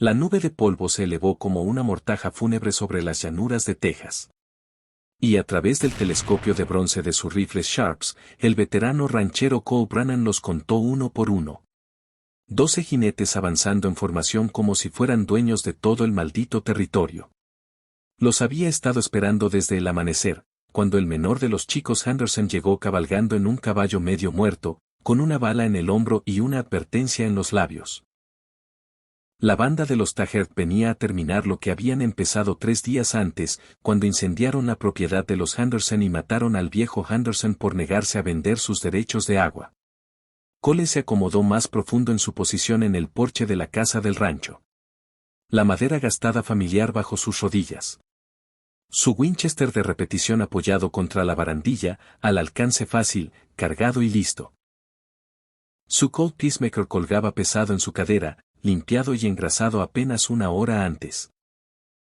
La nube de polvo se elevó como una mortaja fúnebre sobre las llanuras de Texas. Y a través del telescopio de bronce de sus rifles Sharps, el veterano ranchero Cole Brannan los contó uno por uno. 12 jinetes avanzando en formación como si fueran dueños de todo el maldito territorio. Los había estado esperando desde el amanecer, cuando el menor de los chicos Henderson llegó cabalgando en un caballo medio muerto, con una bala en el hombro y una advertencia en los labios. La banda de los Taggart venía a terminar lo que habían empezado 3 días antes, cuando incendiaron la propiedad de los Henderson y mataron al viejo Henderson por negarse a vender sus derechos de agua. Cole se acomodó más profundo en su posición en el porche de la casa del rancho. La madera gastada familiar bajo sus rodillas. Su Winchester de repetición apoyado contra la barandilla, al alcance fácil, cargado y listo. Su Colt Peacemaker colgaba pesado en su cadera, limpiado y engrasado apenas una hora antes.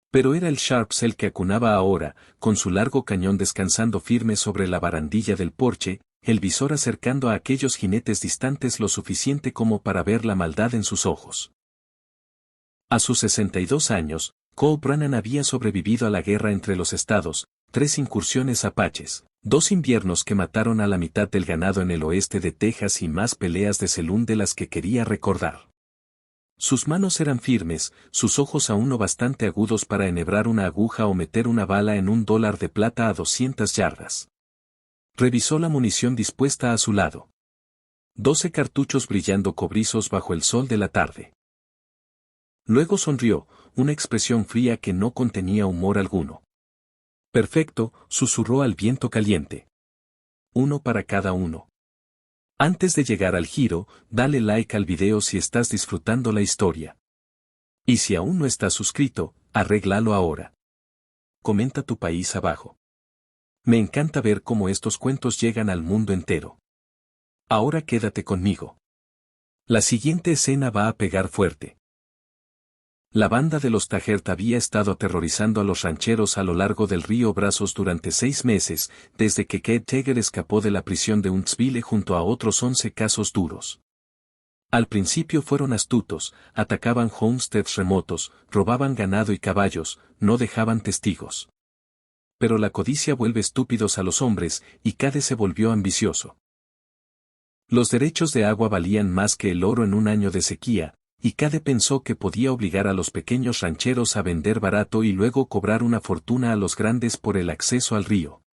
Pero era el Sharps el que acunaba ahora, con su largo cañón descansando firme sobre la barandilla del porche, el visor acercando a aquellos jinetes distantes lo suficiente como para ver la maldad en sus ojos. A sus 62 años, Cole Brannan había sobrevivido a la guerra entre los estados, 3 incursiones apaches, 2 inviernos que mataron a la mitad del ganado en el oeste de Texas y más peleas de Celún de las que quería recordar. Sus manos eran firmes, sus ojos aún no bastante agudos para enhebrar una aguja o meter una bala en $1 de plata a 200 yardas. Revisó la munición dispuesta a su lado. 12 cartuchos brillando cobrizos bajo el sol de la tarde. Luego sonrió, una expresión fría que no contenía humor alguno. Perfecto, susurró al viento caliente. 1 para cada uno. Antes de llegar al giro, dale like al video si estás disfrutando la historia. Y si aún no estás suscrito, arréglalo ahora. Comenta tu país abajo. Me encanta ver cómo estos cuentos llegan al mundo entero. Ahora quédate conmigo. La siguiente escena va a pegar fuerte. La banda de los Taggart había estado aterrorizando a los rancheros a lo largo del río Brazos durante 6 meses, desde que Kate Taggart escapó de la prisión de Huntsville junto a otros 11 casos duros. Al principio fueron astutos, atacaban homesteads remotos, robaban ganado y caballos, no dejaban testigos. Pero la codicia vuelve estúpidos a los hombres, y Cade se volvió ambicioso. Los derechos de agua valían más que el oro en un año de sequía, y Cade pensó que podía obligar a los pequeños rancheros a vender barato y luego cobrar una fortuna a los grandes por el acceso al río.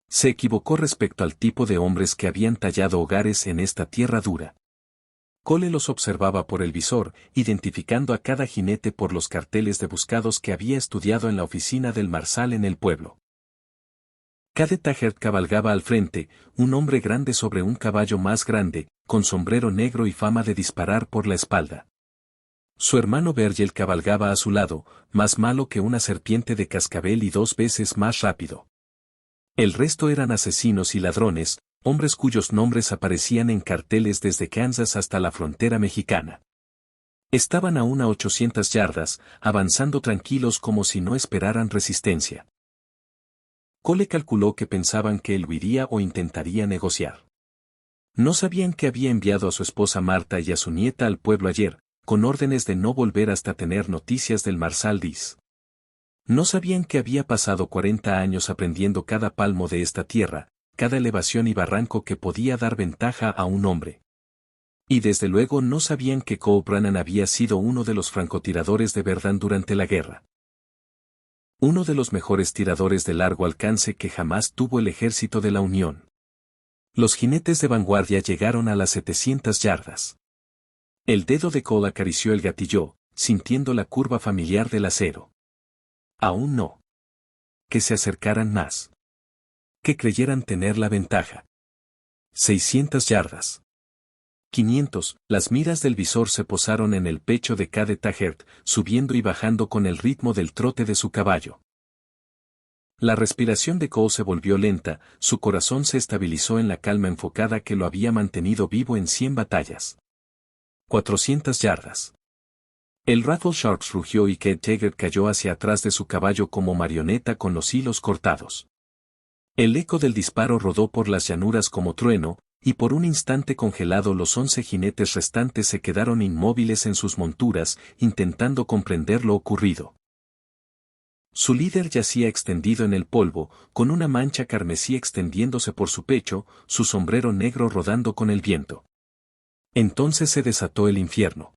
Se equivocó respecto al tipo de hombres que habían tallado hogares en esta tierra dura. Cole los observaba por el visor, identificando a cada jinete por los carteles de buscados que había estudiado en la oficina del Marshal en el pueblo. Cade Taggart cabalgaba al frente, un hombre grande sobre un caballo más grande, con sombrero negro y fama de disparar por la espalda. Su hermano Virgil cabalgaba a su lado, más malo que una serpiente de cascabel y 2 veces más rápido. El resto eran asesinos y ladrones, hombres cuyos nombres aparecían en carteles desde Kansas hasta la frontera mexicana. Estaban aún a 800 yardas, avanzando tranquilos como si no esperaran resistencia. Cole calculó que pensaban que él huiría o intentaría negociar. No sabían que había enviado a su esposa Marta y a su nieta al pueblo ayer, con órdenes de no volver hasta tener noticias del Marshal Diz. No sabían que había pasado 40 años aprendiendo cada palmo de esta tierra, cada elevación y barranco que podía dar ventaja a un hombre. Y desde luego no sabían que Cole Brannan había sido uno de los francotiradores de Verdun durante la guerra. Uno de los mejores tiradores de largo alcance que jamás tuvo el ejército de la Unión. Los jinetes de vanguardia llegaron a las 700 yardas. El dedo de Cole acarició el gatillo, sintiendo la curva familiar del acero. Aún no. Que se acercaran más. Que creyeran tener la ventaja. 600 yardas. 500, las miras del visor se posaron en el pecho de Cade Taggart, subiendo y bajando con el ritmo del trote de su caballo. La respiración de Cole se volvió lenta, su corazón se estabilizó en la calma enfocada que lo había mantenido vivo en 100 batallas. 400 yardas. El Rattle Sharps rugió y Kate Taggart cayó hacia atrás de su caballo como marioneta con los hilos cortados. El eco del disparo rodó por las llanuras como trueno, y por un instante congelado los 11 jinetes restantes se quedaron inmóviles en sus monturas, intentando comprender lo ocurrido. Su líder yacía extendido en el polvo, con una mancha carmesí extendiéndose por su pecho, su sombrero negro rodando con el viento. Entonces se desató el infierno.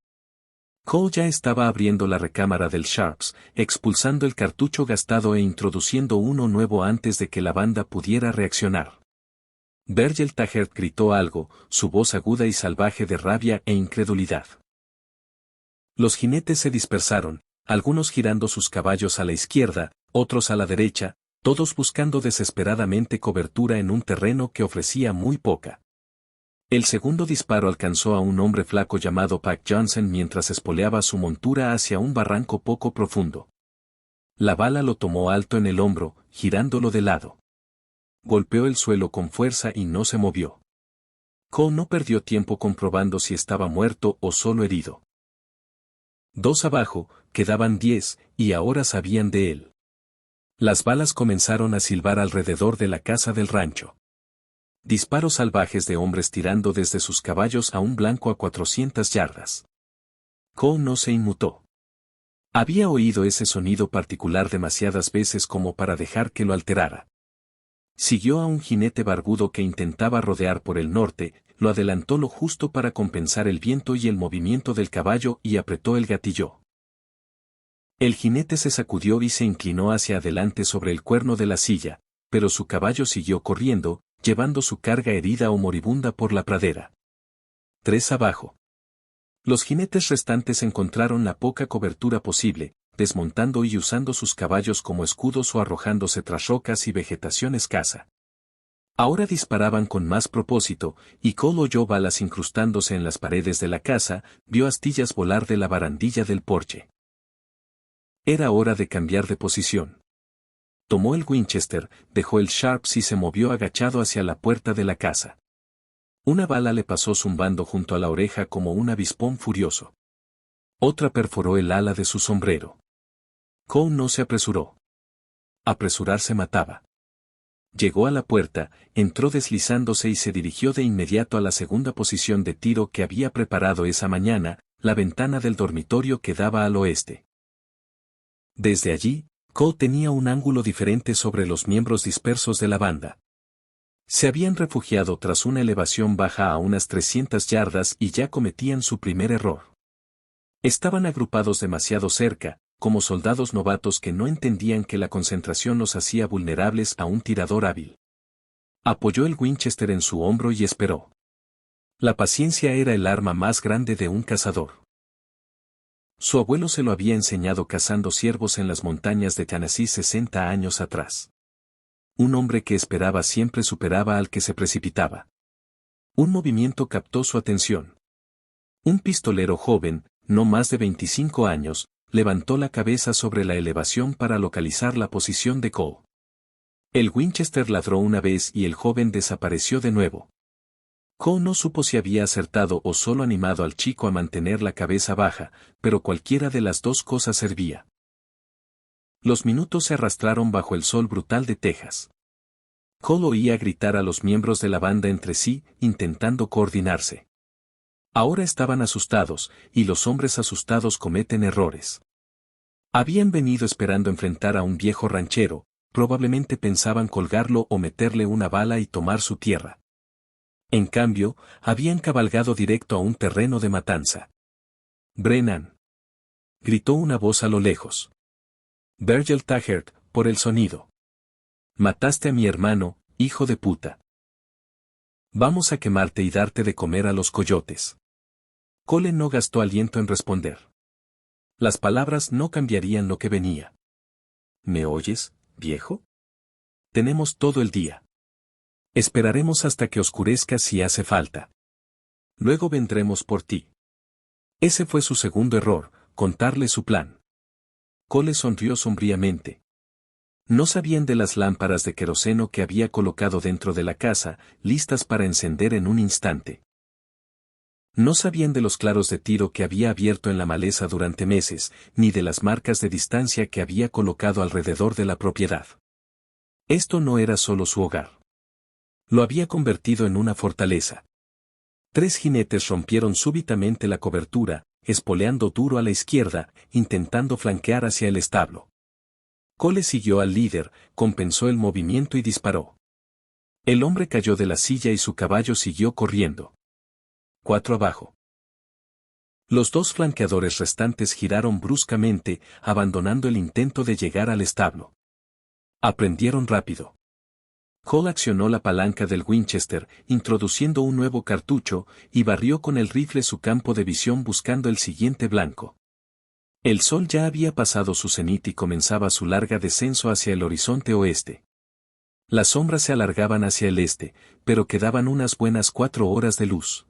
Cole ya estaba abriendo la recámara del Sharps, expulsando el cartucho gastado e introduciendo uno nuevo antes de que la banda pudiera reaccionar. Virgil Taggart gritó algo, su voz aguda y salvaje de rabia e incredulidad. Los jinetes se dispersaron, algunos girando sus caballos a la izquierda, otros a la derecha, todos buscando desesperadamente cobertura en un terreno que ofrecía muy poca. El segundo disparo alcanzó a un hombre flaco llamado Pac Johnson mientras espoleaba su montura hacia un barranco poco profundo. La bala lo tomó alto en el hombro, girándolo de lado. Golpeó el suelo con fuerza y no se movió. Cole no perdió tiempo comprobando si estaba muerto o solo herido. Dos abajo, quedaban 10, y ahora sabían de él. Las balas comenzaron a silbar alrededor de la casa del rancho. Disparos salvajes de hombres tirando desde sus caballos a un blanco a 400 yardas. Cole no se inmutó. Había oído ese sonido particular demasiadas veces como para dejar que lo alterara. Siguió a un jinete barbudo que intentaba rodear por el norte, lo adelantó lo justo para compensar el viento y el movimiento del caballo y apretó el gatillo. El jinete se sacudió y se inclinó hacia adelante sobre el cuerno de la silla, pero su caballo siguió corriendo, llevando su carga herida o moribunda por la pradera. 3 abajo. Los jinetes restantes encontraron la poca cobertura posible, desmontando y usando sus caballos como escudos o arrojándose tras rocas y vegetación escasa. Ahora disparaban con más propósito, y Cole oyó balas incrustándose en las paredes de la casa, vio astillas volar de la barandilla del porche. Era hora de cambiar de posición. Tomó el Winchester, dejó el Sharps y se movió agachado hacia la puerta de la casa. Una bala le pasó zumbando junto a la oreja como un avispón furioso. Otra perforó el ala de su sombrero. Cole no se apresuró. Apresurarse mataba. Llegó a la puerta, entró deslizándose y se dirigió de inmediato a la segunda posición de tiro que había preparado esa mañana, la ventana del dormitorio que daba al oeste. Desde allí, Cole tenía un ángulo diferente sobre los miembros dispersos de la banda. Se habían refugiado tras una elevación baja a unas 300 yardas y ya cometían su primer error. Estaban agrupados demasiado cerca, como soldados novatos que no entendían que la concentración los hacía vulnerables a un tirador hábil. Apoyó el Winchester en su hombro y esperó. La paciencia era el arma más grande de un cazador. Su abuelo se lo había enseñado cazando ciervos en las montañas de Tennessee 60 años atrás. Un hombre que esperaba siempre superaba al que se precipitaba. Un movimiento captó su atención. Un pistolero joven, no más de 25 años, levantó la cabeza sobre la elevación para localizar la posición de Cole. El Winchester ladró una vez y el joven desapareció de nuevo. Cole no supo si había acertado o solo animado al chico a mantener la cabeza baja, pero cualquiera de las dos cosas servía. Los minutos se arrastraron bajo el sol brutal de Texas. Cole oía gritar a los miembros de la banda entre sí, intentando coordinarse. Ahora estaban asustados, y los hombres asustados cometen errores. Habían venido esperando enfrentar a un viejo ranchero, probablemente pensaban colgarlo o meterle una bala y tomar su tierra. En cambio, habían cabalgado directo a un terreno de matanza. «Brennan», gritó una voz a lo lejos. «Virgil Taggart, por el sonido. Mataste a mi hermano, hijo de puta. Vamos a quemarte y darte de comer a los coyotes». Cole no gastó aliento en responder. Las palabras no cambiarían lo que venía. ¿Me oyes, viejo? Tenemos todo el día. Esperaremos hasta que oscurezca si hace falta. Luego vendremos por ti. Ese fue su segundo error, contarle su plan. Cole sonrió sombríamente. No sabían de las lámparas de queroseno que había colocado dentro de la casa, listas para encender en un instante. No sabían de los claros de tiro que había abierto en la maleza durante meses, ni de las marcas de distancia que había colocado alrededor de la propiedad. Esto no era solo su hogar. Lo había convertido en una fortaleza. 3 jinetes rompieron súbitamente la cobertura, espoleando duro a la izquierda, intentando flanquear hacia el establo. Cole siguió al líder, compensó el movimiento y disparó. El hombre cayó de la silla y su caballo siguió corriendo. 4 abajo. Los 2 flanqueadores restantes giraron bruscamente, abandonando el intento de llegar al establo. Aprendieron rápido. Cole accionó la palanca del Winchester, introduciendo un nuevo cartucho, y barrió con el rifle su campo de visión buscando el siguiente blanco. El sol ya había pasado su cenit y comenzaba su larga descenso hacia el horizonte oeste. Las sombras se alargaban hacia el este, pero quedaban unas buenas 4 horas de luz.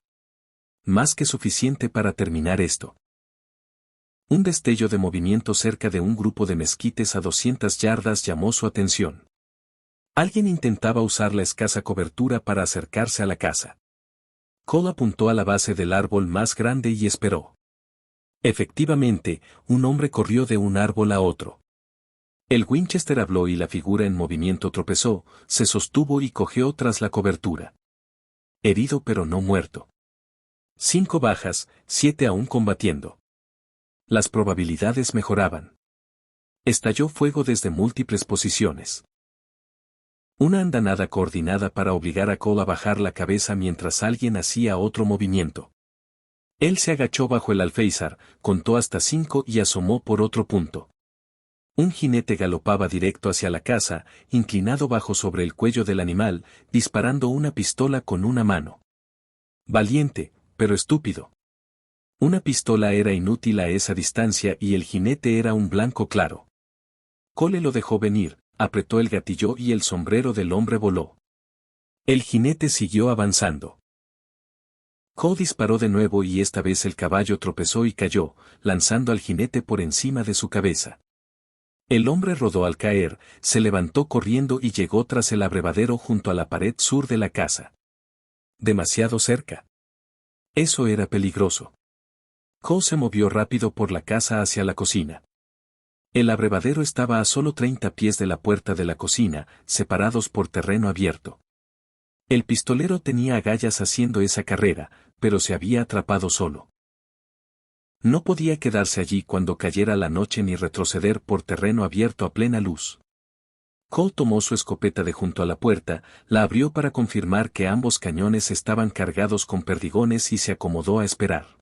Más que suficiente para terminar esto. Un destello de movimiento cerca de un grupo de mezquites a 200 yardas llamó su atención. Alguien intentaba usar la escasa cobertura para acercarse a la casa. Cole apuntó a la base del árbol más grande y esperó. Efectivamente, un hombre corrió de un árbol a otro. El Winchester habló y la figura en movimiento tropezó, se sostuvo y cojeó tras la cobertura. Herido pero no muerto. 5 bajas, 7 aún combatiendo. Las probabilidades mejoraban. Estalló fuego desde múltiples posiciones. Una andanada coordinada para obligar a Cole a bajar la cabeza mientras alguien hacía otro movimiento. Él se agachó bajo el alféizar, contó hasta 5 y asomó por otro punto. Un jinete galopaba directo hacia la casa, inclinado bajo sobre el cuello del animal, disparando una pistola con una mano. Valiente, pero estúpido. Una pistola era inútil a esa distancia y el jinete era un blanco claro. Cole lo dejó venir, apretó el gatillo y el sombrero del hombre voló. El jinete siguió avanzando. Cole disparó de nuevo y esta vez el caballo tropezó y cayó, lanzando al jinete por encima de su cabeza. El hombre rodó al caer, se levantó corriendo y llegó tras el abrevadero junto a la pared sur de la casa. Demasiado cerca. Eso era peligroso. Cole se movió rápido por la casa hacia la cocina. El abrevadero estaba a solo 30 pies de la puerta de la cocina, separados por terreno abierto. El pistolero tenía agallas haciendo esa carrera, pero se había atrapado solo. No podía quedarse allí cuando cayera la noche ni retroceder por terreno abierto a plena luz. Cole tomó su escopeta de junto a la puerta, la abrió para confirmar que ambos cañones estaban cargados con perdigones y se acomodó a esperar.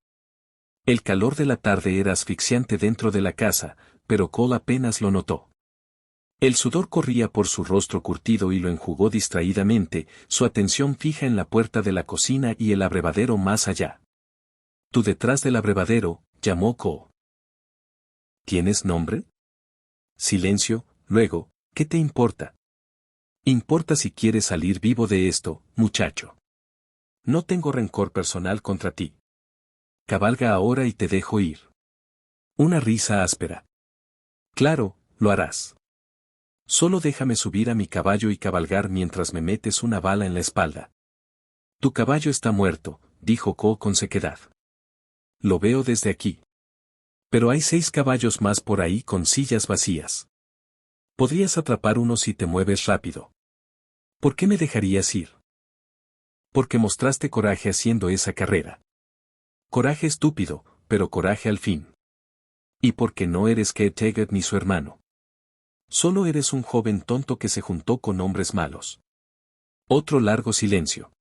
El calor de la tarde era asfixiante dentro de la casa, pero Cole apenas lo notó. El sudor corría por su rostro curtido y lo enjugó distraídamente, su atención fija en la puerta de la cocina y el abrevadero más allá. «Tú detrás del abrevadero», llamó Cole. «¿Tienes nombre?» Silencio, luego, ¿qué te importa? Importa si quieres salir vivo de esto, muchacho. No tengo rencor personal contra ti. Cabalga ahora y te dejo ir. Una risa áspera. Claro, lo harás. Solo déjame subir a mi caballo y cabalgar mientras me metes una bala en la espalda. Tu caballo está muerto, dijo Cole con sequedad. Lo veo desde aquí. Pero hay 6 caballos más por ahí con sillas vacías. Podrías atrapar uno si te mueves rápido. ¿Por qué me dejarías ir? Porque mostraste coraje haciendo esa carrera. Coraje estúpido, pero coraje al fin. Y porque no eres Kate Taggart ni su hermano. Solo eres un joven tonto que se juntó con hombres malos. Otro largo silencio.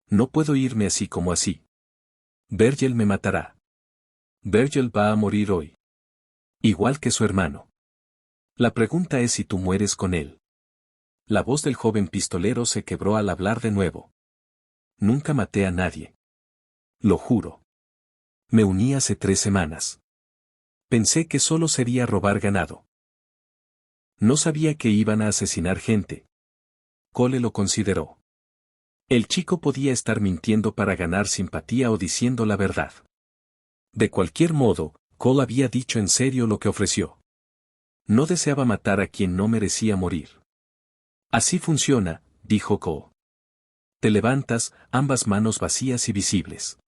No puedo irme así como así. Virgil me matará. Virgil va a morir hoy. Igual que su hermano. La pregunta es si tú mueres con él. La voz del joven pistolero se quebró al hablar de nuevo. Nunca maté a nadie. Lo juro. Me uní hace 3 semanas. Pensé que solo sería robar ganado. No sabía que iban a asesinar gente. Cole lo consideró. El chico podía estar mintiendo para ganar simpatía o diciendo la verdad. De cualquier modo, Cole había dicho en serio lo que ofreció. No deseaba matar a quien no merecía morir. Así funciona, dijo Cole. Te levantas, ambas manos vacías y visibles.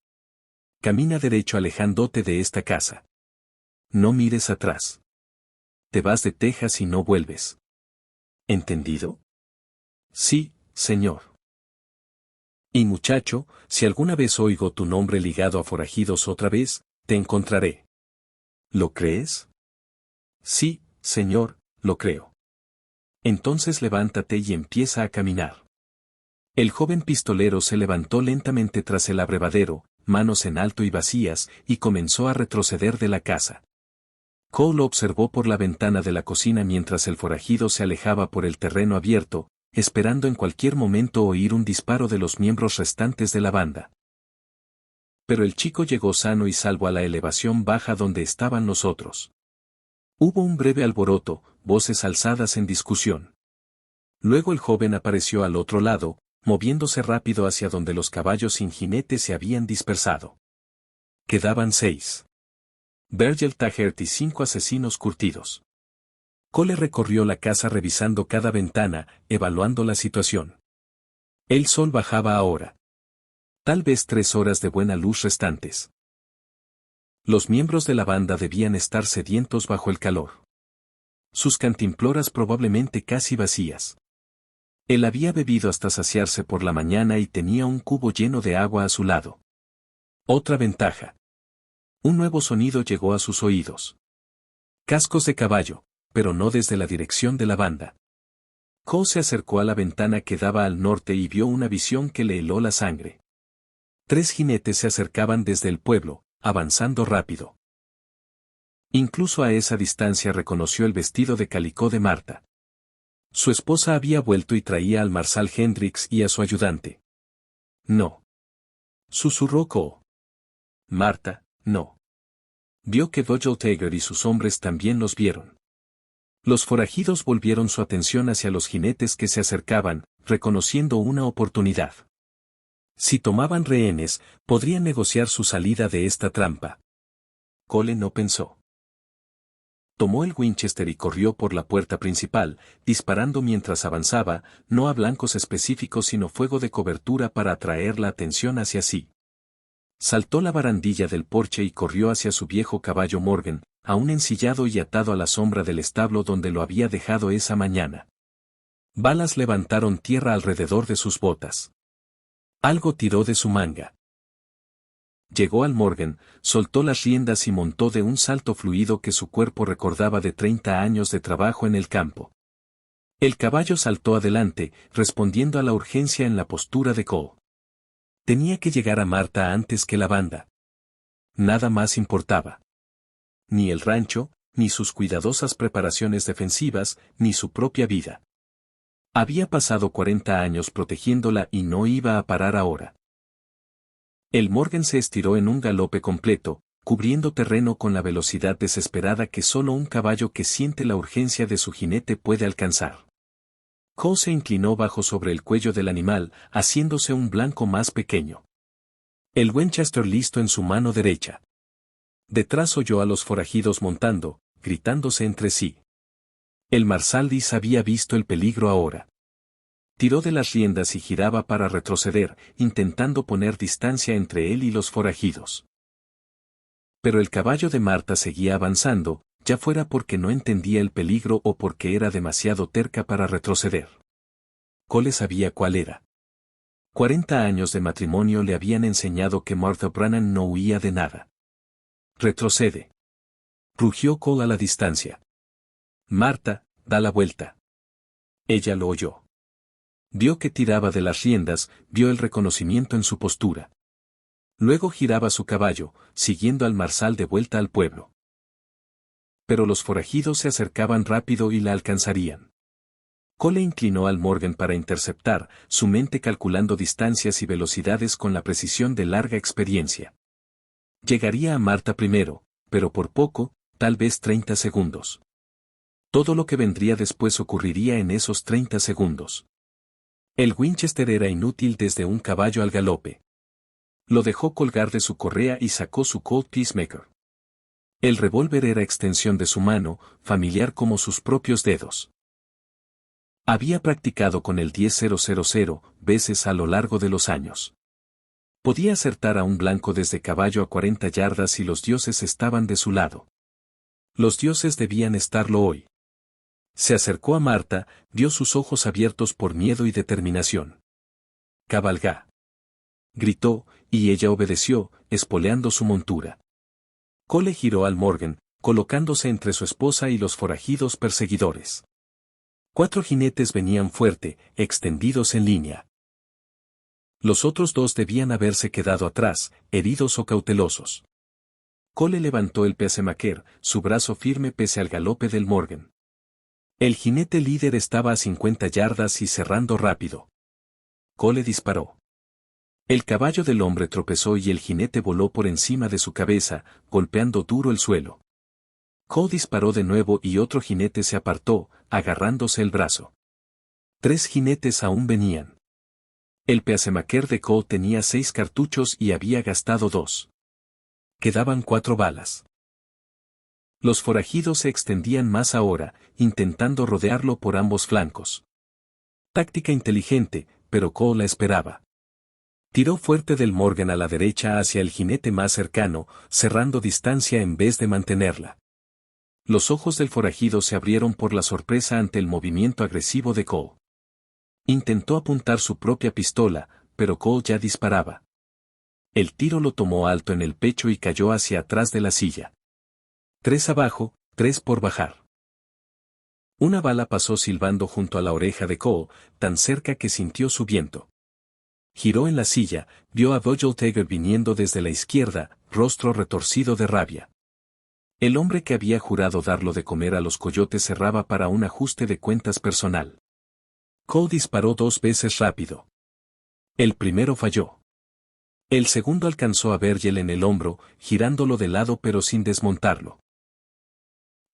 Camina derecho alejándote de esta casa. No mires atrás. Te vas de Texas y no vuelves. ¿Entendido? Sí, señor. Y muchacho, si alguna vez oigo tu nombre ligado a forajidos otra vez, te encontraré. ¿Lo crees? Sí, señor, lo creo. Entonces levántate y empieza a caminar. El joven pistolero se levantó lentamente tras el abrevadero, manos en alto y vacías, y comenzó a retroceder de la casa. Cole lo observó por la ventana de la cocina mientras el forajido se alejaba por el terreno abierto, esperando en cualquier momento oír un disparo de los miembros restantes de la banda. Pero el chico llegó sano y salvo a la elevación baja donde estaban los otros. Hubo un breve alboroto, voces alzadas en discusión. Luego el joven apareció al otro lado, moviéndose rápido hacia donde los caballos sin jinete se habían dispersado. Quedaban 6. Virgil Taggart y 5 asesinos curtidos. Cole recorrió la casa revisando cada ventana, evaluando la situación. El sol bajaba ahora. Tal vez 3 horas de buena luz restantes. Los miembros de la banda debían estar sedientos bajo el calor. Sus cantimploras probablemente casi vacías. Él había bebido hasta saciarse por la mañana y tenía un cubo lleno de agua a su lado. Otra ventaja. Un nuevo sonido llegó a sus oídos. Cascos de caballo, pero no desde la dirección de la banda. Cole se acercó a la ventana que daba al norte y vio una visión que le heló la sangre. 3 jinetes se acercaban desde el pueblo, avanzando rápido. Incluso a esa distancia reconoció el vestido de calicó de Marta. Su esposa había vuelto y traía al marsal Hendrix y a su ayudante. No. Susurró Cole. Marta, no. Vio que Virgil Taggart y sus hombres también los vieron. Los forajidos volvieron su atención hacia los jinetes que se acercaban, reconociendo una oportunidad. Si tomaban rehenes, podrían negociar su salida de esta trampa. Cole no pensó. Tomó el Winchester y corrió por la puerta principal, disparando mientras avanzaba, no a blancos específicos sino fuego de cobertura para atraer la atención hacia sí. Saltó la barandilla del porche y corrió hacia su viejo caballo Morgan, aún ensillado y atado a la sombra del establo donde lo había dejado esa mañana. Balas levantaron tierra alrededor de sus botas. Algo tiró de su manga. Llegó al Morgan, soltó las riendas y montó de un salto fluido que su cuerpo recordaba de 30 años de trabajo en el campo. El caballo saltó adelante, respondiendo a la urgencia en la postura de Cole. Tenía que llegar a Marta antes que la banda. Nada más importaba. Ni el rancho, ni sus cuidadosas preparaciones defensivas, ni su propia vida. Había pasado 40 años protegiéndola y no iba a parar ahora. El Morgan se estiró en un galope completo, cubriendo terreno con la velocidad desesperada que solo un caballo que siente la urgencia de su jinete puede alcanzar. Cole se inclinó bajo sobre el cuello del animal, haciéndose un blanco más pequeño. El Winchester listo en su mano derecha. Detrás oyó a los forajidos montando, gritándose entre sí. El Marsaldis había visto el peligro ahora. Tiró de las riendas y giraba para retroceder, intentando poner distancia entre él y los forajidos. Pero el caballo de Marta seguía avanzando, ya fuera porque no entendía el peligro o porque era demasiado terca para retroceder. Cole sabía cuál era. 40 años de matrimonio le habían enseñado que Martha Brannan no huía de nada. Retrocede. Rugió Cole a la distancia. Marta, da la vuelta. Ella lo oyó. Vio que tiraba de las riendas, vio el reconocimiento en su postura. Luego giraba su caballo, siguiendo al marsal de vuelta al pueblo. Pero los forajidos se acercaban rápido y la alcanzarían. Cole inclinó al Morgan para interceptar, su mente calculando distancias y velocidades con la precisión de larga experiencia. Llegaría a Marta primero, pero por poco, tal vez 30 segundos. Todo lo que vendría después ocurriría en esos 30 segundos. El Winchester era inútil desde un caballo al galope. Lo dejó colgar de su correa y sacó su Colt Peacemaker. El revólver era extensión de su mano, familiar como sus propios dedos. Había practicado con el 10.000 veces a lo largo de los años. Podía acertar a un blanco desde caballo a 40 yardas y los dioses estaban de su lado. Los dioses debían estarlo hoy. Se acercó a Marta, vio sus ojos abiertos por miedo y determinación. Cabalgá. gritó, y ella obedeció, espoleando su montura. Cole giró al Morgan, colocándose entre su esposa y los forajidos perseguidores. 4 jinetes venían fuerte, extendidos en línea. Los otros 2 debían haberse quedado atrás, heridos o cautelosos. Cole levantó el pacemaker, su brazo firme pese al galope del Morgan. El jinete líder estaba a 50 yardas y cerrando rápido. Cole disparó. El caballo del hombre tropezó y el jinete voló por encima de su cabeza, golpeando duro el suelo. Cole disparó de nuevo y otro jinete se apartó, agarrándose el brazo. 3 jinetes aún venían. El pacemaker de Cole tenía 6 cartuchos y había gastado 2. Quedaban 4 balas. Los forajidos se extendían más ahora, intentando rodearlo por ambos flancos. Táctica inteligente, pero Cole la esperaba. Tiró fuerte del Morgan a la derecha hacia el jinete más cercano, cerrando distancia en vez de mantenerla. Los ojos del forajido se abrieron por la sorpresa ante el movimiento agresivo de Cole. Intentó apuntar su propia pistola, pero Cole ya disparaba. El tiro lo tomó alto en el pecho y cayó hacia atrás de la silla. 3 abajo, 3 por bajar. Una bala pasó silbando junto a la oreja de Cole, tan cerca que sintió su viento. Giró en la silla, vio a Bogelteger viniendo desde la izquierda, rostro retorcido de rabia. El hombre que había jurado darlo de comer a los coyotes cerraba para un ajuste de cuentas personal. Cole disparó 2 veces rápido. El primero falló. El segundo alcanzó a Virgil en el hombro, girándolo de lado pero sin desmontarlo.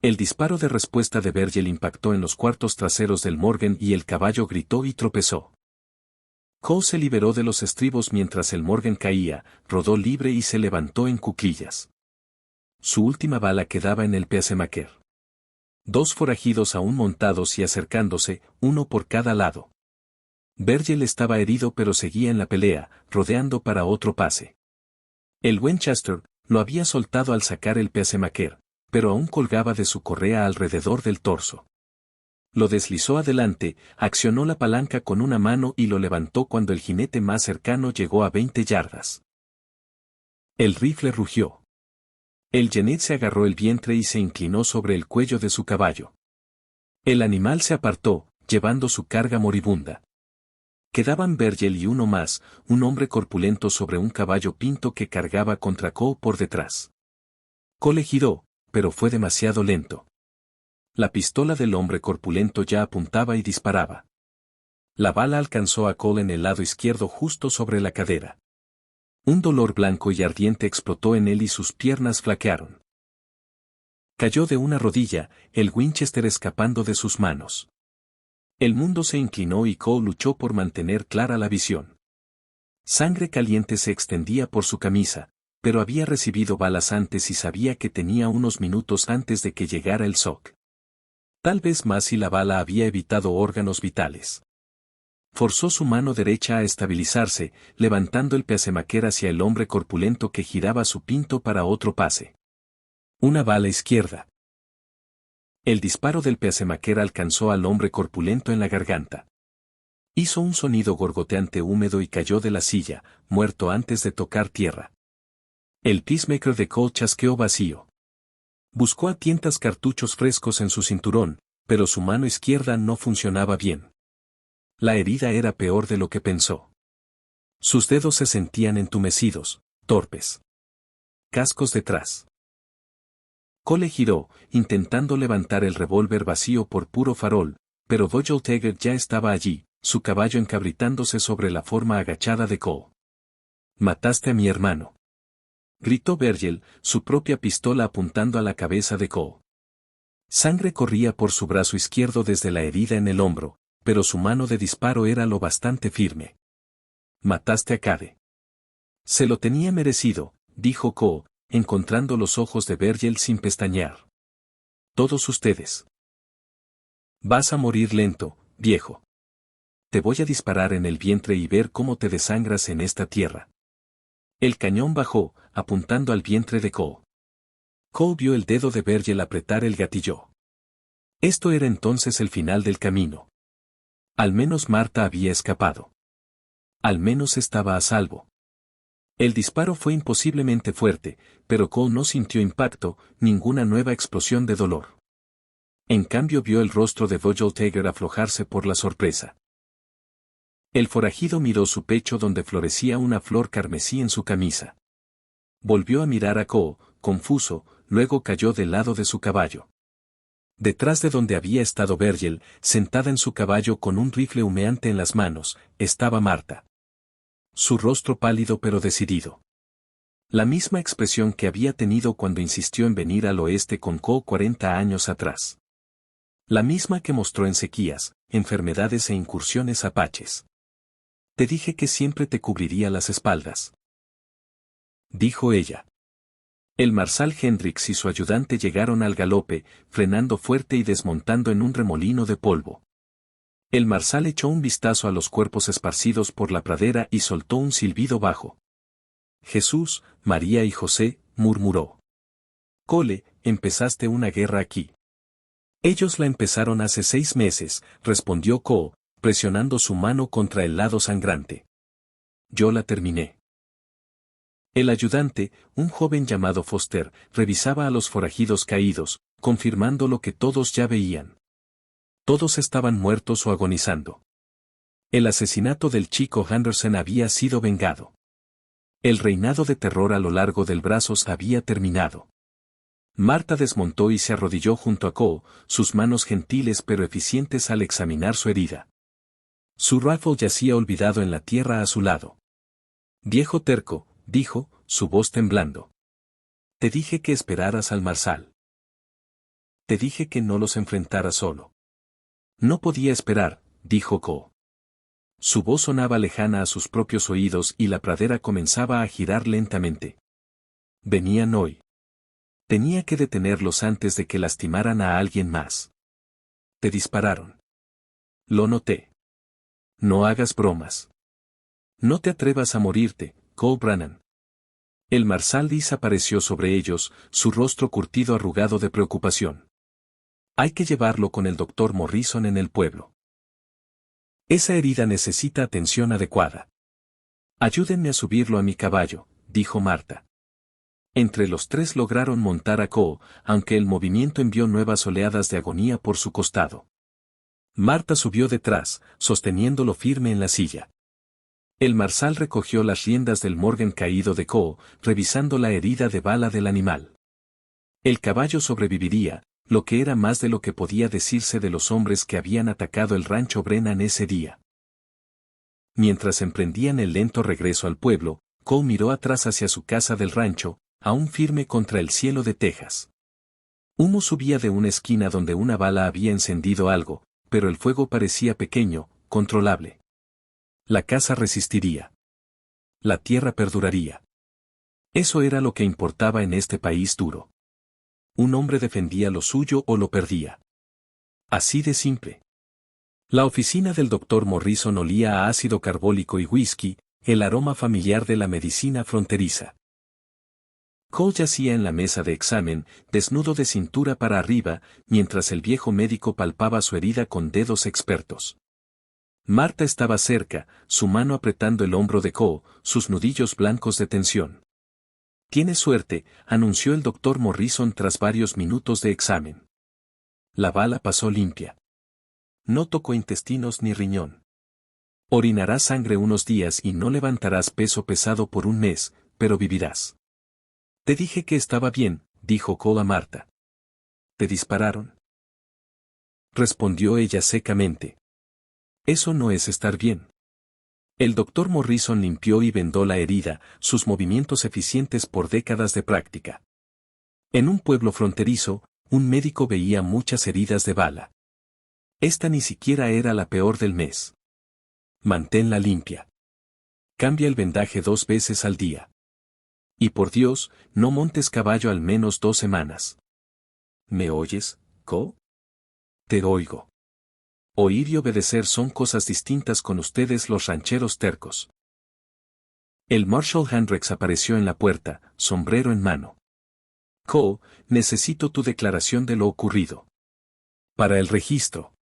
El disparo de respuesta de Virgil impactó en los cuartos traseros del Morgan y el caballo gritó y tropezó. Cole se liberó de los estribos mientras el Morgan caía, rodó libre y se levantó en cuclillas. Su última bala quedaba en el pacemaker. 2 forajidos aún montados y acercándose, uno por cada lado. Virgil estaba herido pero seguía en la pelea, rodeando para otro pase. El Winchester lo había soltado al sacar el pacemaker, pero aún colgaba de su correa alrededor del torso. Lo deslizó adelante, accionó la palanca con una mano y lo levantó cuando el jinete más cercano llegó a 20 yardas. El rifle rugió. El genet se agarró el vientre y se inclinó sobre el cuello de su caballo. El animal se apartó, llevando su carga moribunda. Quedaban Virgil y uno más, un hombre corpulento sobre un caballo pinto que cargaba contra Cole por detrás. Cole giró, pero fue demasiado lento. La pistola del hombre corpulento ya apuntaba y disparaba. La bala alcanzó a Cole en el lado izquierdo justo sobre la cadera. Un dolor blanco y ardiente explotó en él y sus piernas flaquearon. Cayó de una rodilla, el Winchester escapando de sus manos. El mundo se inclinó y Cole luchó por mantener clara la visión. Sangre caliente se extendía por su camisa, pero había recibido balas antes y sabía que tenía unos minutos antes de que llegara el shock. Tal vez más si la bala había evitado órganos vitales. Forzó su mano derecha a estabilizarse, levantando el pacemaker hacia el hombre corpulento que giraba su pinto para otro pase. Una bala izquierda. El disparo del pacemaker alcanzó al hombre corpulento en la garganta. Hizo un sonido gorgoteante húmedo y cayó de la silla, muerto antes de tocar tierra. El peacemaker de Cole chasqueó vacío. Buscó a tientas cartuchos frescos en su cinturón, pero su mano izquierda no funcionaba bien. La herida era peor de lo que pensó. Sus dedos se sentían entumecidos, torpes. Cascos detrás. Cole giró, intentando levantar el revólver vacío por puro farol, pero Bogelteger ya estaba allí, su caballo encabritándose sobre la forma agachada de Cole. «Mataste a mi hermano», gritó Virgil, su propia pistola apuntando a la cabeza de Cole. Sangre corría por su brazo izquierdo desde la herida en el hombro, pero su mano de disparo era lo bastante firme. «Mataste a Cade». «Se lo tenía merecido», dijo Cole, encontrando los ojos de Virgil sin pestañear. «Todos ustedes. Vas a morir lento, viejo. Te voy a disparar en el vientre y ver cómo te desangras en esta tierra». El cañón bajó, apuntando al vientre de Cole. Cole vio el dedo de Virgil apretar el gatillo. Esto era entonces el final del camino. Al menos Marta había escapado. Al menos estaba a salvo. El disparo fue imposiblemente fuerte, pero Cole no sintió impacto, ninguna nueva explosión de dolor. En cambio vio el rostro de Virgil Taggart aflojarse por la sorpresa. El forajido miró su pecho donde florecía una flor carmesí en su camisa. Volvió a mirar a Cole, confuso, luego cayó del lado de su caballo. Detrás de donde había estado Virgil, sentada en su caballo con un rifle humeante en las manos, estaba Marta. Su rostro pálido pero decidido. La misma expresión que había tenido cuando insistió en venir al oeste con Cole 40 años atrás. La misma que mostró en sequías, enfermedades e incursiones apaches. Te dije que siempre te cubriría las espaldas, dijo ella. El marsal Hendrix y su ayudante llegaron al galope, frenando fuerte y desmontando en un remolino de polvo. El marsal echó un vistazo a los cuerpos esparcidos por la pradera y soltó un silbido bajo. Jesús, María y José, murmuró. Cole, empezaste una guerra aquí. Ellos la empezaron hace 6 meses, respondió Cole, presionando su mano contra el lado sangrante. Yo la terminé. El ayudante, un joven llamado Foster, revisaba a los forajidos caídos, confirmando lo que todos ya veían. Todos estaban muertos o agonizando. El asesinato del chico Henderson había sido vengado. El reinado de terror a lo largo del Brazos había terminado. Marta desmontó y se arrodilló junto a Cole, sus manos gentiles pero eficientes al examinar su herida. Su rifle yacía olvidado en la tierra a su lado. Viejo terco, dijo, su voz temblando. Te dije que esperaras al marsal. Te dije que no los enfrentaras solo. No podía esperar, dijo Cole. Su voz sonaba lejana a sus propios oídos y la pradera comenzaba a girar lentamente. Venían hoy. Tenía que detenerlos antes de que lastimaran a alguien más. Te dispararon. Lo noté. No hagas bromas. No te atrevas a morirte, Cole Brannan. El marsal desapareció sobre ellos, su rostro curtido arrugado de preocupación. Hay que llevarlo con el doctor Morrison en el pueblo. Esa herida necesita atención adecuada. Ayúdenme a subirlo a mi caballo, dijo Marta. Entre los tres lograron montar a Cole, aunque el movimiento envió nuevas oleadas de agonía por su costado. Marta subió detrás, sosteniéndolo firme en la silla. El marsal recogió las riendas del Morgan caído de Cole, revisando la herida de bala del animal. El caballo sobreviviría, lo que era más de lo que podía decirse de los hombres que habían atacado el rancho Brennan ese día. Mientras emprendían el lento regreso al pueblo, Cole miró atrás hacia su casa del rancho, aún firme contra el cielo de Texas. Humo subía de una esquina donde una bala había encendido algo, pero el fuego parecía pequeño, controlable. La casa resistiría. La tierra perduraría. Eso era lo que importaba en este país duro. Un hombre defendía lo suyo o lo perdía. Así de simple. La oficina del doctor Morrison olía a ácido carbólico y whisky, el aroma familiar de la medicina fronteriza. Cole yacía en la mesa de examen, desnudo de cintura para arriba, mientras el viejo médico palpaba su herida con dedos expertos. Marta estaba cerca, su mano apretando el hombro de Cole, sus nudillos blancos de tensión. Tienes suerte, anunció el doctor Morrison tras varios minutos de examen. La bala pasó limpia. No tocó intestinos ni riñón. Orinarás sangre unos días y no levantarás peso pesado por un mes, pero vivirás. Te dije que estaba bien, dijo Cole a Marta. ¿Te dispararon? Respondió ella secamente. Eso no es estar bien. El doctor Morrison limpió y vendó la herida, sus movimientos eficientes por décadas de práctica. En un pueblo fronterizo, un médico veía muchas heridas de bala. Esta ni siquiera era la peor del mes. Manténla limpia. Cambia el vendaje 2 veces al día. Y por Dios, no montes caballo al menos 2 semanas. ¿Me oyes, Cole? Te oigo. Oír y obedecer son cosas distintas con ustedes los rancheros tercos. El Marshal Hendricks apareció en la puerta, sombrero en mano. Cole, necesito tu declaración de lo ocurrido. Para el registro.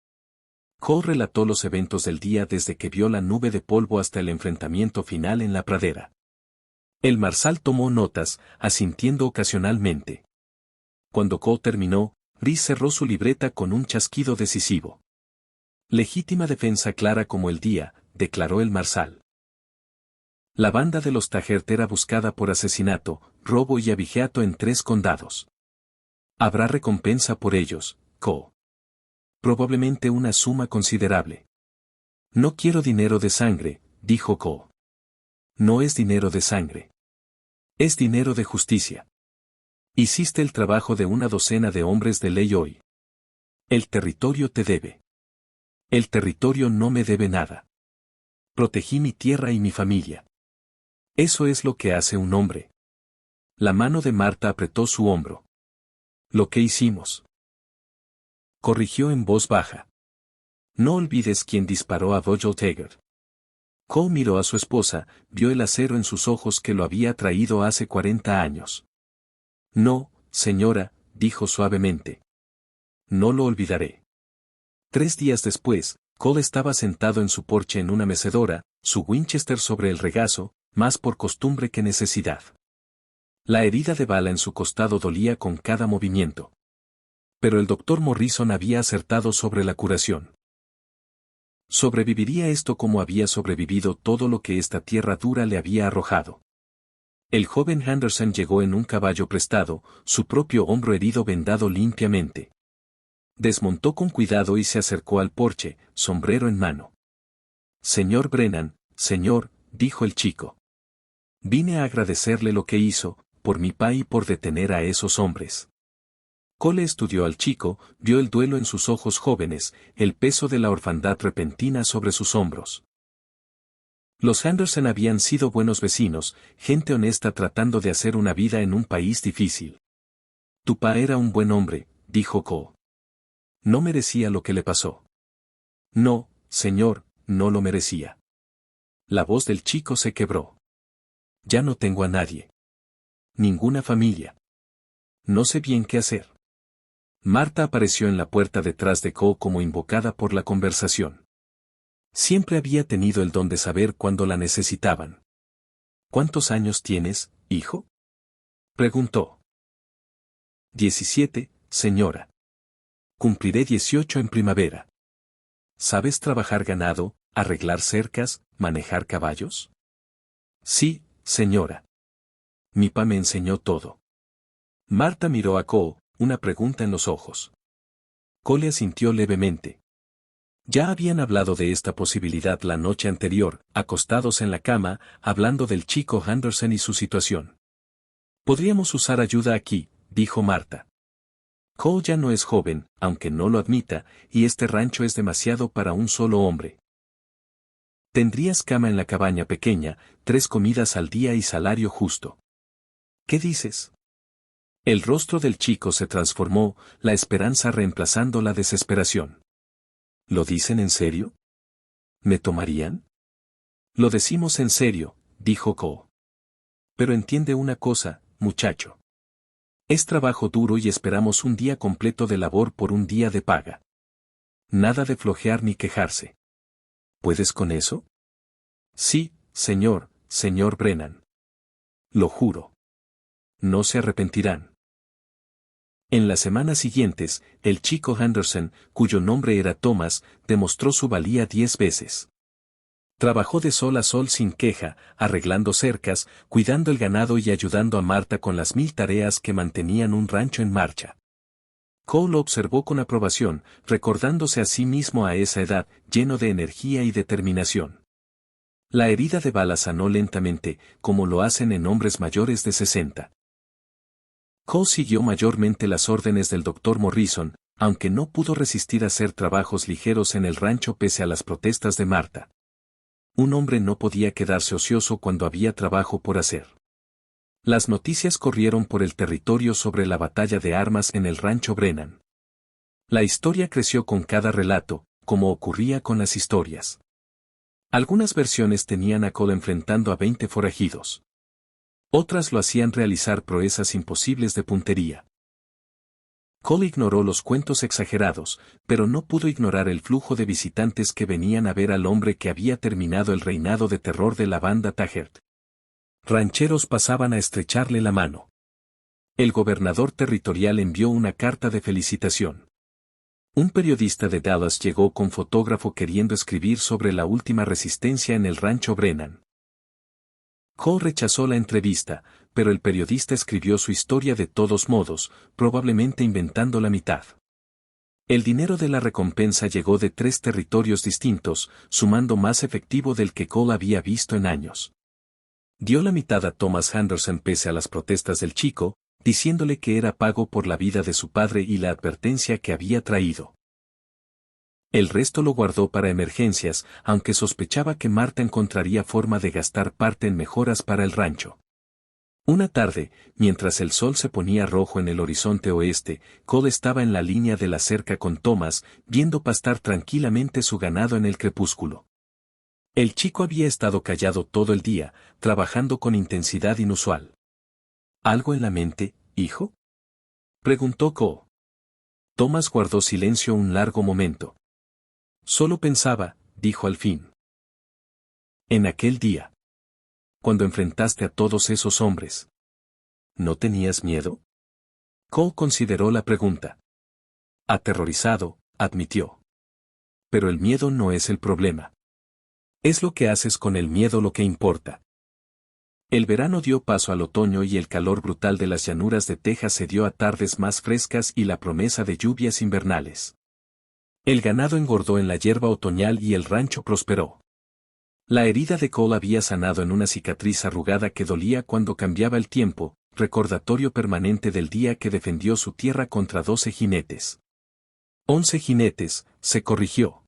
Cole relató los eventos del día desde que vio la nube de polvo hasta el enfrentamiento final en la pradera. El marsal tomó notas, asintiendo ocasionalmente. Cuando Cole terminó, Rhys cerró su libreta con un chasquido decisivo. Legítima defensa clara como el día, declaró el marsal. La banda de los Taggart era buscada por asesinato, robo y abigeato en 3 condados. Habrá recompensa por ellos, Cole. Probablemente una suma considerable. No quiero dinero de sangre, dijo Cole. No es dinero de sangre. Es dinero de justicia. Hiciste el trabajo de una docena de hombres de ley hoy. El territorio te debe. El territorio no me debe nada. Protegí mi tierra y mi familia. Eso es lo que hace un hombre. La mano de Marta apretó su hombro. Lo que hicimos. Corrigió en voz baja. No olvides quién disparó a Virgil Taggart. Cole miró a su esposa, vio el acero en sus ojos que lo había traído hace 40 años. No, señora, dijo suavemente. No lo olvidaré. 3 días después, Cole estaba sentado en su porche en una mecedora, su Winchester sobre el regazo, más por costumbre que necesidad. La herida de bala en su costado dolía con cada movimiento. Pero el doctor Morrison había acertado sobre la curación. Sobreviviría esto como había sobrevivido todo lo que esta tierra dura le había arrojado. El joven Henderson llegó en un caballo prestado, su propio hombro herido vendado limpiamente. Desmontó con cuidado y se acercó al porche, sombrero en mano. Señor Brennan, señor, dijo el chico. Vine a agradecerle lo que hizo, por mi pa y por detener a esos hombres. Cole estudió al chico, vio el duelo en sus ojos jóvenes, el peso de la orfandad repentina sobre sus hombros. Los Henderson habían sido buenos vecinos, gente honesta tratando de hacer una vida en un país difícil. Tu pa era un buen hombre, dijo Cole. No merecía lo que le pasó. No, señor, no lo merecía. La voz del chico se quebró. Ya no tengo a nadie. Ninguna familia. No sé bien qué hacer. Marta apareció en la puerta detrás de Cole como invocada por la conversación. Siempre había tenido el don de saber cuándo la necesitaban. ¿Cuántos años tienes, hijo? Preguntó. 17, señora. Cumpliré 18 en primavera. ¿Sabes trabajar ganado, arreglar cercas, manejar caballos? Sí, señora. Mi pa me enseñó todo. Marta miró a Cole, una pregunta en los ojos. Cole asintió levemente. Ya habían hablado de esta posibilidad la noche anterior, acostados en la cama, hablando del chico Henderson y su situación. Podríamos usar ayuda aquí, dijo Marta. Cole ya no es joven, aunque no lo admita, y este rancho es demasiado para un solo hombre. Tendrías cama en la cabaña pequeña, 3 comidas al día y salario justo. ¿Qué dices? El rostro del chico se transformó, la esperanza reemplazando la desesperación. ¿Lo dicen en serio? ¿Me tomarían? Lo decimos en serio, dijo Cole. Pero entiende una cosa, muchacho. Es trabajo duro y esperamos un día completo de labor por un día de paga. Nada de flojear ni quejarse. ¿Puedes con eso? Sí, señor Brennan. Lo juro. No se arrepentirán. En las semanas siguientes, el chico Henderson, cuyo nombre era Thomas, demostró su valía 10 veces. Trabajó de sol a sol sin queja, arreglando cercas, cuidando el ganado y ayudando a Marta con las 1000 tareas que mantenían un rancho en marcha. Cole lo observó con aprobación, recordándose a sí mismo a esa edad, lleno de energía y determinación. La herida de bala sanó lentamente, como lo hacen en hombres mayores de 60. Cole siguió mayormente las órdenes del doctor Morrison, aunque no pudo resistir hacer trabajos ligeros en el rancho pese a las protestas de Marta. Un hombre no podía quedarse ocioso cuando había trabajo por hacer. Las noticias corrieron por el territorio sobre la batalla de armas en el rancho Brennan. La historia creció con cada relato, como ocurría con las historias. Algunas versiones tenían a Cole enfrentando a 20 forajidos. Otras lo hacían realizar proezas imposibles de puntería. Cole ignoró los cuentos exagerados, pero no pudo ignorar el flujo de visitantes que venían a ver al hombre que había terminado el reinado de terror de la banda Taggart. Rancheros pasaban a estrecharle la mano. El gobernador territorial envió una carta de felicitación. Un periodista de Dallas llegó con fotógrafo queriendo escribir sobre la última resistencia en el rancho Brennan. Cole rechazó la entrevista, pero el periodista escribió su historia de todos modos, probablemente inventando la mitad. El dinero de la recompensa llegó de 3 territorios distintos, sumando más efectivo del que Cole había visto en años. Dio la mitad a Thomas Henderson pese a las protestas del chico, diciéndole que era pago por la vida de su padre y la advertencia que había traído. El resto lo guardó para emergencias, aunque sospechaba que Marta encontraría forma de gastar parte en mejoras para el rancho. Una tarde, mientras el sol se ponía rojo en el horizonte oeste, Cole estaba en la línea de la cerca con Thomas, viendo pastar tranquilamente su ganado en el crepúsculo. El chico había estado callado todo el día, trabajando con intensidad inusual. ¿Algo en la mente, hijo?, preguntó Cole. Thomas guardó silencio un largo momento. Solo pensaba, dijo al fin. En aquel día. Cuando enfrentaste a todos esos hombres. ¿No tenías miedo? Cole consideró la pregunta. Aterrorizado, admitió. Pero el miedo no es el problema. Es lo que haces con el miedo lo que importa. El verano dio paso al otoño y el calor brutal de las llanuras de Texas se dio a tardes más frescas y la promesa de lluvias invernales. El ganado engordó en la hierba otoñal y el rancho prosperó. La herida de Cole había sanado en una cicatriz arrugada que dolía cuando cambiaba el tiempo, recordatorio permanente del día que defendió su tierra contra 12 jinetes. 11 jinetes, se corrigió.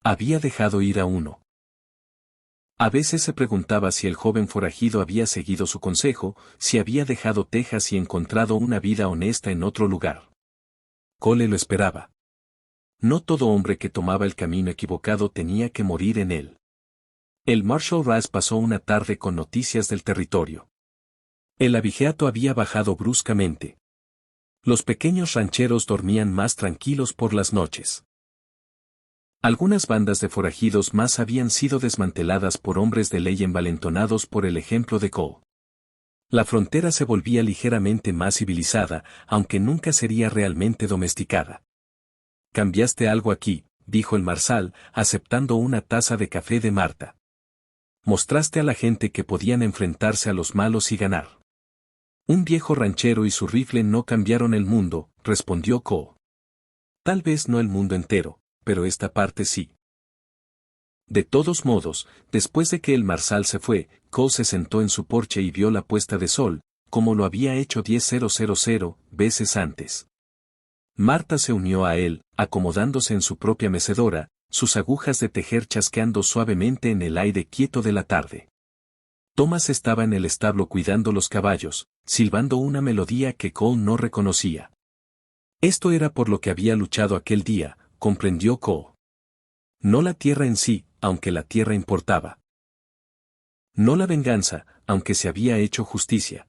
Había dejado ir a uno. A veces se preguntaba si el joven forajido había seguido su consejo, si había dejado Texas y encontrado una vida honesta en otro lugar. Cole lo esperaba. No todo hombre que tomaba el camino equivocado tenía que morir en él. El Marshal Ras pasó una tarde con noticias del territorio. El abigeato había bajado bruscamente. Los pequeños rancheros dormían más tranquilos por las noches. Algunas bandas de forajidos más habían sido desmanteladas por hombres de ley envalentonados por el ejemplo de Cole. La frontera se volvía ligeramente más civilizada, aunque nunca sería realmente domesticada. «Cambiaste algo aquí», dijo el Marshal, aceptando una taza de café de Marta. «Mostraste a la gente que podían enfrentarse a los malos y ganar». «Un viejo ranchero y su rifle no cambiaron el mundo», respondió Cole. «Tal vez no el mundo entero, pero esta parte sí». De todos modos, después de que el Marshal se fue, Cole se sentó en su porche y vio la puesta de sol, como lo había hecho 10,000 veces antes. Marta se unió a él, acomodándose en su propia mecedora, sus agujas de tejer chasqueando suavemente en el aire quieto de la tarde. Thomas estaba en el establo cuidando los caballos, silbando una melodía que Cole no reconocía. Esto era por lo que había luchado aquel día, comprendió Cole. No la tierra en sí, aunque la tierra importaba. No la venganza, aunque se había hecho justicia.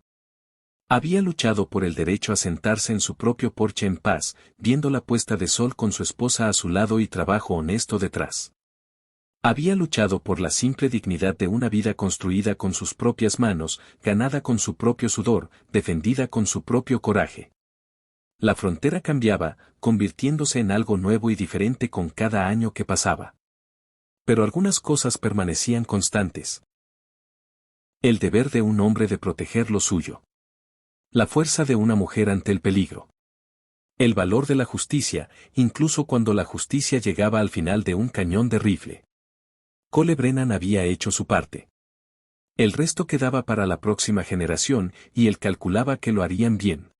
Había luchado por el derecho a sentarse en su propio porche en paz, viendo la puesta de sol con su esposa a su lado y trabajo honesto detrás. Había luchado por la simple dignidad de una vida construida con sus propias manos, ganada con su propio sudor, defendida con su propio coraje. La frontera cambiaba, convirtiéndose en algo nuevo y diferente con cada año que pasaba. Pero algunas cosas permanecían constantes. El deber de un hombre de proteger lo suyo. La fuerza de una mujer ante el peligro. El valor de la justicia, incluso cuando la justicia llegaba al final de un cañón de rifle. Cole Brennan había hecho su parte. El resto quedaba para la próxima generación, y él calculaba que lo harían bien.